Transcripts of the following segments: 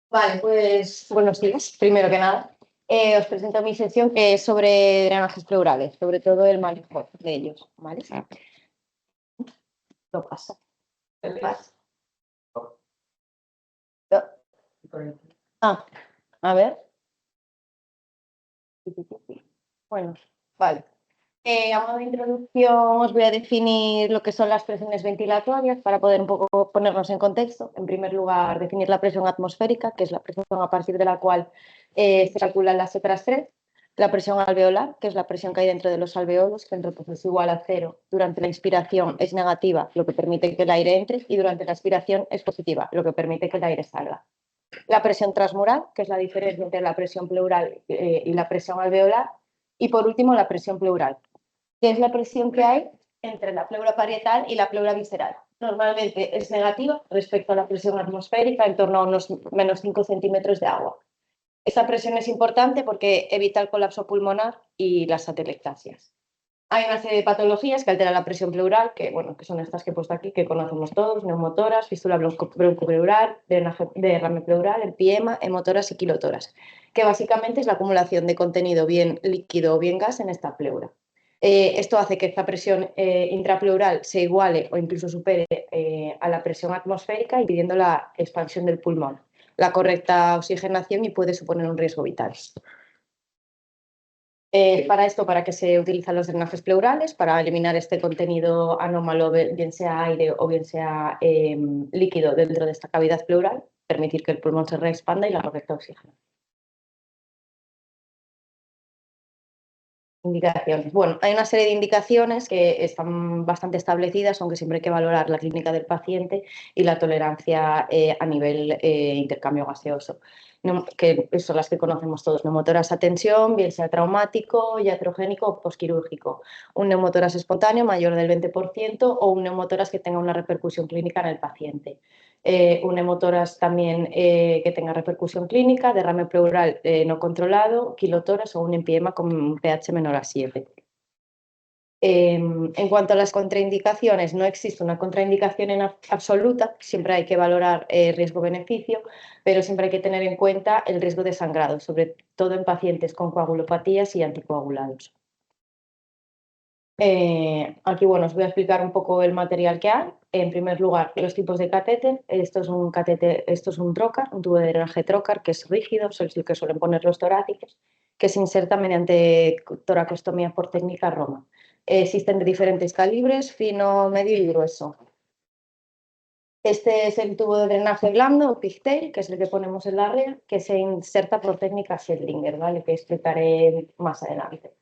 Vale, pues buenos días. Primero que nada, os presento mi sección que es sobre drenajes pleurales, sobre todo el manejo de ellos, ¿vale? Lo paso. Lo paso. Ah, a ver. Bueno, vale. A modo de introducción os voy a definir lo que son las presiones ventilatorias para poder un poco ponernos en contexto. En primer lugar, definir la presión atmosférica, que es la presión a partir de la cual se calculan las otras tres. La presión alveolar, que es la presión que hay dentro de los alveolos, que entre pues, es igual a cero. Durante la inspiración es negativa, lo que permite que el aire entre, y durante la expiración es positiva, lo que permite que el aire salga. La presión transmural, que es la diferencia entre la presión pleural y la presión alveolar. Y por último, la presión pleural, que es la presión que hay entre la pleura parietal y la pleura visceral. Normalmente es negativa respecto a la presión atmosférica, en torno a unos menos 5 centímetros de agua. Esta presión es importante porque evita el colapso pulmonar y las atelectasias. Hay una serie de patologías que alteran la presión pleural, que son estas que he puesto aquí, que conocemos todos: neumotoras, fístula broncopleural, derrame pleural, empiema, hemotoras y quilotoras, que básicamente es la acumulación de contenido bien líquido o bien gas en esta pleura. Esto hace que esta presión intrapleural se iguale o incluso supere a la presión atmosférica, impidiendo la expansión del pulmón, la correcta oxigenación y puede suponer un riesgo vital. Para qué se utilizan los drenajes pleurales: para eliminar este contenido anómalo, bien sea aire o bien sea líquido dentro de esta cavidad pleural, permitir que el pulmón se reexpanda y la correcta oxígeno. Indicaciones. Bueno, hay una serie de indicaciones que están bastante establecidas, aunque siempre hay que valorar la clínica del paciente y la tolerancia a nivel intercambio gaseoso, que son las que conocemos todos: neumotoras a tensión, bien sea traumático, iatrogénico o posquirúrgico; un neumotoras espontáneo mayor del 20% o un neumotoras que tenga una repercusión clínica en el paciente. Un hemotoras también que tenga repercusión clínica, derrame pleural no controlado, quilotoras o un empiema con pH menor a 7. En cuanto a las contraindicaciones, no existe una contraindicación en absoluta, siempre hay que valorar riesgo-beneficio, pero siempre hay que tener en cuenta el riesgo de sangrado, sobre todo en pacientes con coagulopatías y anticoagulados. Aquí, bueno, os voy a explicar un poco el material que hay. En primer lugar, los tipos de catéter. Esto es un trocar, un tubo de drenaje trocar, que es rígido, es el que suelen poner los torácicos, que se inserta mediante toracostomía por técnica Roma. Existen de diferentes calibres: fino, medio y grueso. Este es el tubo de drenaje blando o pigtail, que es el que ponemos en la rea, que se inserta por técnica Schedlinger, ¿vale?, que explicaré más adelante.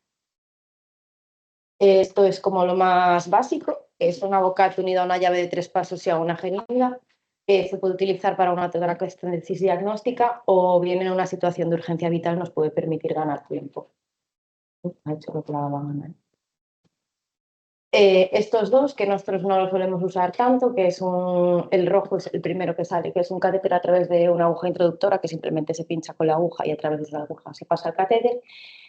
Esto es como lo más básico: es una bocat unida a una llave de 3 pasos y a una jeringa. Se puede utilizar para una toracostosis diagnóstica o bien en una situación de urgencia vital nos puede permitir ganar tiempo. Ha hecho lo que la van a ganar. Estos dos, que nosotros no los solemos usar tanto, que es el rojo es el primero que sale, que es un catéter a través de una aguja introductora que simplemente se pincha con la aguja y a través de la aguja se pasa al catéter.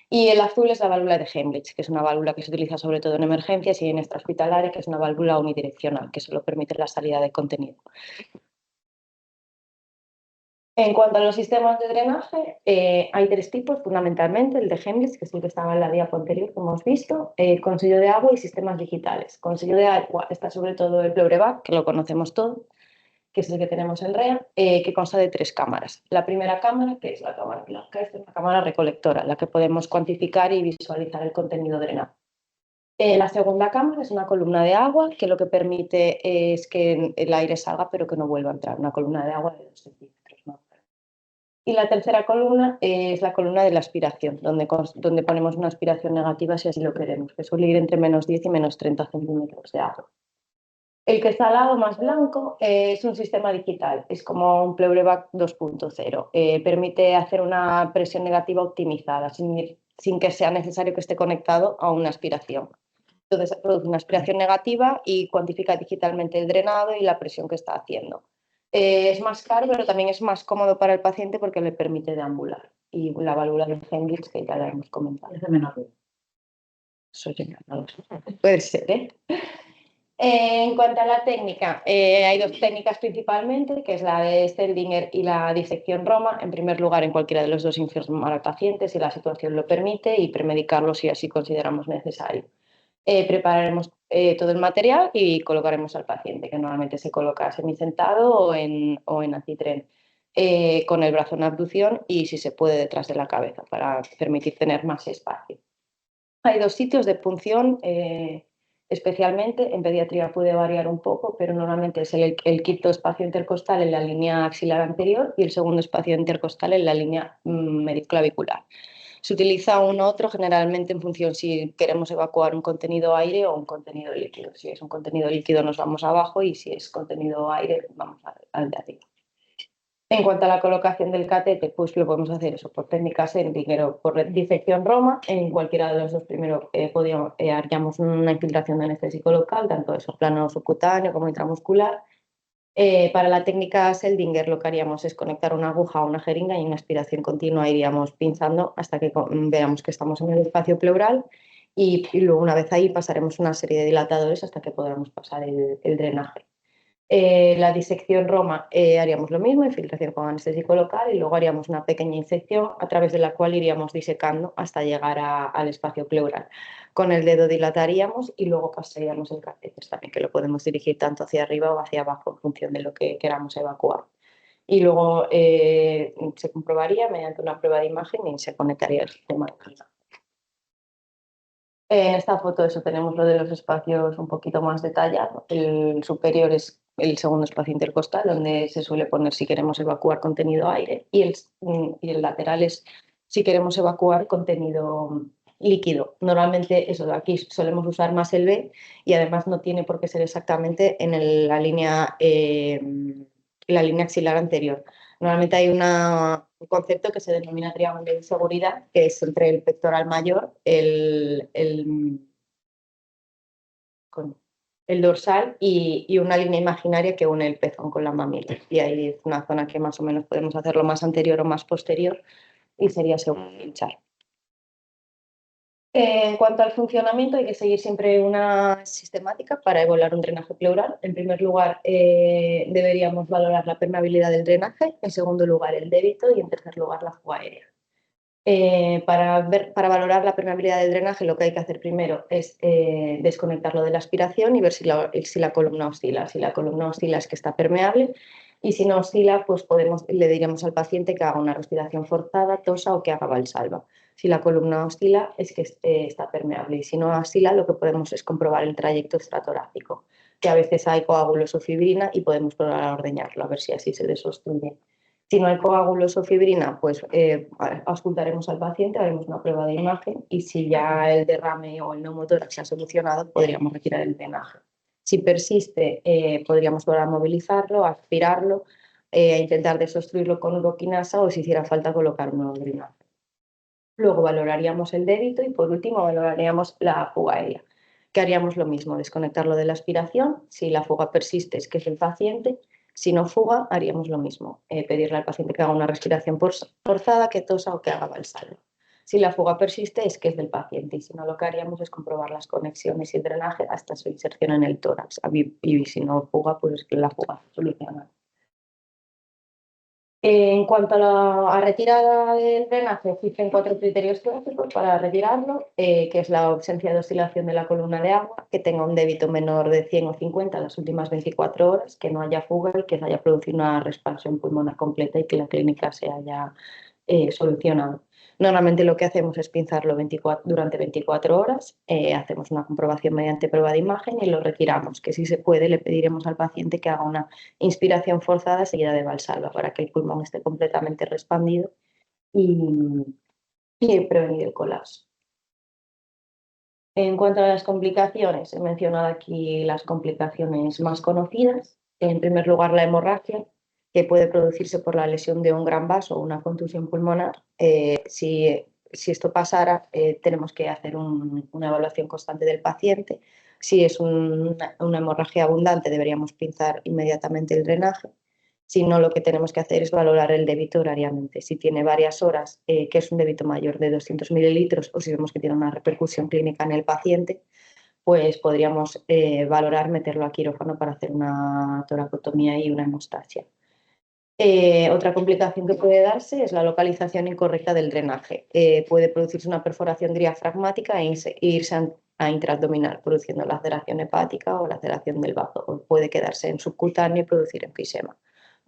Y el azul es la válvula de Hemlich, que es una válvula que se utiliza sobre todo en emergencias y en extrahospitalaria, que es una válvula unidireccional, que solo permite la salida de contenido. En cuanto a los sistemas de drenaje, hay 3 tipos fundamentalmente: el de Hemlich, que es el que estaba en la diapo anterior, como hemos visto, con sello de agua y sistemas digitales. Con sello de agua está sobre todo el Pleurevac, que lo conocemos todos, que es el que tenemos en REA, que consta de 3 cámaras. La primera cámara, que es la cámara blanca, es una cámara recolectora, la que podemos cuantificar y visualizar el contenido drenado. La segunda cámara es una columna de agua, que lo que permite es que el aire salga pero que no vuelva a entrar, una columna de agua de 2 centímetros, ¿no? Y la tercera columna es la columna de la aspiración, donde ponemos una aspiración negativa si así lo queremos, que suele ir entre menos 10 y menos 30 centímetros de agua. El que está al lado, más blanco, es un sistema digital, es como un Pleurevac 2.0. Permite hacer una presión negativa optimizada, sin que sea necesario que esté conectado a una aspiración. Entonces produce una aspiración negativa y cuantifica digitalmente el drenado y la presión que está haciendo. Es más caro, pero también es más cómodo para el paciente porque le permite deambular. Y la válvula de Hemlich, que ya la hemos comentado. Es de menor. Eso ya no lo sé. Puede ser, ¿eh? En cuanto a la técnica, hay dos técnicas principalmente, que es la de Stellinger y la disección Roma. En primer lugar, en cualquiera de los dos informar al paciente si la situación lo permite y premedicarlo si así consideramos necesario. Prepararemos todo el material y colocaremos al paciente, que normalmente se coloca semisentado o en acitren, con el brazo en abducción y si se puede detrás de la cabeza para permitir tener más espacio. Hay dos sitios de punción, especialmente en pediatría puede variar un poco, pero normalmente es el quinto espacio intercostal en la línea axilar anterior y el segundo espacio intercostal en la línea mediclavicular. Se utiliza uno u otro generalmente en función si queremos evacuar un contenido aire o un contenido líquido. Si es un contenido líquido nos vamos abajo y si es contenido aire vamos al de arriba. En cuanto a la colocación del catete, pues lo podemos hacer eso por técnica Sendlinger o por disección Roma. En cualquiera de los dos primero haríamos una infiltración de anestésico local, tanto eso plano subcutáneo como intramuscular. Para la técnica Seldinger lo que haríamos es conectar una aguja a una jeringa y en aspiración continua iríamos pinzando hasta que veamos que estamos en el espacio pleural y luego una vez ahí pasaremos una serie de dilatadores hasta que podamos pasar el drenaje. La disección Roma haríamos lo mismo, infiltración con anestésico local y luego haríamos una pequeña inyección a través de la cual iríamos disecando hasta llegar al espacio pleural. Con el dedo dilataríamos y luego pasaríamos el catéter también, que lo podemos dirigir tanto hacia arriba o hacia abajo en función de lo que queramos evacuar. Y luego se comprobaría mediante una prueba de imagen y se conectaría el sistema de carga. En esta foto eso tenemos lo de los espacios un poquito más detallado. El superior es el segundo espacio intercostal, donde se suele poner si queremos evacuar contenido aire, y el lateral es si queremos evacuar contenido líquido. Normalmente eso de aquí solemos usar más el B y además no tiene por qué ser exactamente en la línea axilar anterior. Normalmente hay un concepto que se denomina triángulo de seguridad, que es entre el pectoral mayor, el dorsal y una línea imaginaria que une el pezón con la mamila. Y ahí es una zona que más o menos podemos hacerlo más anterior o más posterior y sería seguro pinchar. En cuanto al funcionamiento, hay que seguir siempre una sistemática para evaluar un drenaje pleural. En primer lugar, deberíamos valorar la permeabilidad del drenaje, en segundo lugar, el débito y en tercer lugar, la fuga aérea. Para valorar la permeabilidad del drenaje, lo que hay que hacer primero es desconectarlo de la aspiración y ver si la columna oscila. Si la columna oscila es que está permeable y si no oscila, pues le diríamos al paciente que haga una respiración forzada, tosa o que haga valsalva. Si la columna oscila es que está permeable y si no oscila, lo que podemos es comprobar el trayecto extratorácico, que a veces hay coágulos o fibrina y podemos probar a ordeñarlo, a ver si así se desobstruye. Si no hay coágulos o fibrina, pues auscultaremos al paciente, haremos una prueba de imagen y si ya el derrame o el neumotórax se ha solucionado, podríamos retirar el drenaje. Si persiste, podríamos volver a movilizarlo, aspirarlo, intentar desobstruirlo con uroquinasa o si hiciera falta colocar un nuevo drenaje. Luego valoraríamos el débito y por último valoraríamos la fuga aérea, que haríamos lo mismo, desconectarlo de la aspiración. Si la fuga persiste es que es el paciente. Si no fuga, haríamos lo mismo, pedirle al paciente que haga una respiración forzada, que tosa o que haga valsalva. Si la fuga persiste es que es del paciente y si no, lo que haríamos es comprobar las conexiones y el drenaje hasta su inserción en el tórax. Y si no fuga, pues es que la fuga soluciona. En cuanto a la retirada del drenaje, existen 4 criterios clásicos para retirarlo, que es la ausencia de oscilación de la columna de agua, que tenga un débito menor de 100 o 50 en las últimas 24 horas, que no haya fuga y que se haya producido una expansión pulmonar completa y que la clínica se haya solucionado. Normalmente lo que hacemos es pinzarlo durante 24 horas, hacemos una comprobación mediante prueba de imagen y lo retiramos, que si se puede le pediremos al paciente que haga una inspiración forzada seguida de valsalva para que el pulmón esté completamente expandido y prevenir el colapso. En cuanto a las complicaciones, he mencionado aquí las complicaciones más conocidas. En primer lugar, la hemorragia, que puede producirse por la lesión de un gran vaso o una contusión pulmonar. Si esto pasara, tenemos que hacer una evaluación constante del paciente. Si es una hemorragia abundante, deberíamos pinzar inmediatamente el drenaje. Si no, lo que tenemos que hacer es valorar el débito horariamente. Si tiene varias horas, que es un débito mayor de 200 mililitros, o si vemos que tiene una repercusión clínica en el paciente, pues podríamos valorar meterlo a quirófano para hacer una toracotomía y una hemostasia. Otra complicación que puede darse es la localización incorrecta del drenaje. Puede producirse una perforación diafragmática e irse a intraabdominal, produciendo laceración hepática o laceración del bazo, o puede quedarse en subcutáneo y producir enfisema.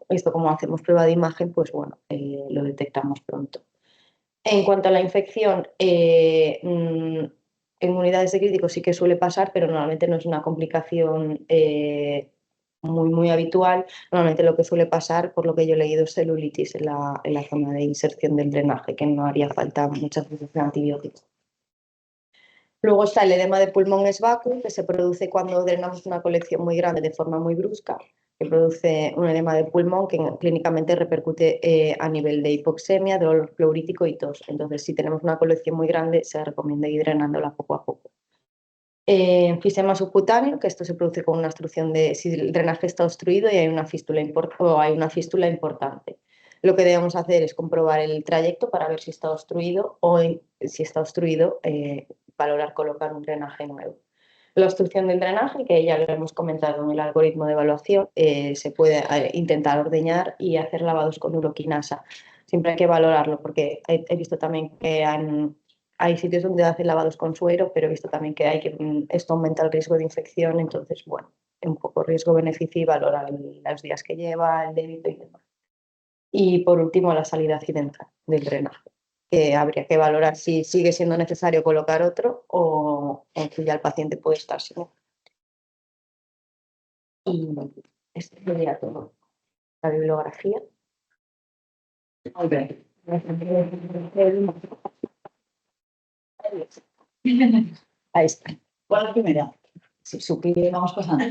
Esto, como hacemos prueba de imagen, pues bueno, lo detectamos pronto. En cuanto a la infección, en unidades de críticos sí que suele pasar, pero normalmente no es una complicación muy habitual. Normalmente lo que suele pasar, por lo que yo he leído, es celulitis en la zona de inserción del drenaje, que no haría falta muchas veces de antibióticos. Luego está el edema de pulmón esvacuo, que se produce cuando drenamos una colección muy grande de forma muy brusca, que produce un edema de pulmón que clínicamente repercute a nivel de hipoxemia, dolor pleurítico y tos. Entonces, si tenemos una colección muy grande, se recomienda ir drenándola poco a poco. Enfisema subcutáneo, que esto se produce con una obstrucción si el drenaje está obstruido y hay una fístula importante. Lo que debemos hacer es comprobar el trayecto para ver si está obstruido o si está obstruido, valorar colocar un drenaje nuevo. La obstrucción del drenaje, que ya lo hemos comentado en el algoritmo de evaluación, se puede intentar ordeñar y hacer lavados con uroquinasa. Siempre hay que valorarlo porque he visto también que hay sitios donde hacen lavados con suero, pero he visto también que esto aumenta el riesgo de infección, entonces, bueno, un poco riesgo-beneficio y valorar los días que lleva, el débito y demás. Y por último, la salida accidental del drenaje, que habría que valorar si sigue siendo necesario colocar otro o si ya el paciente puede estar sin él. Y esto sería todo. La bibliografía. Molt bé. Ahí está. ¿Cuál es la primera? Si supiera. Vamos pasando.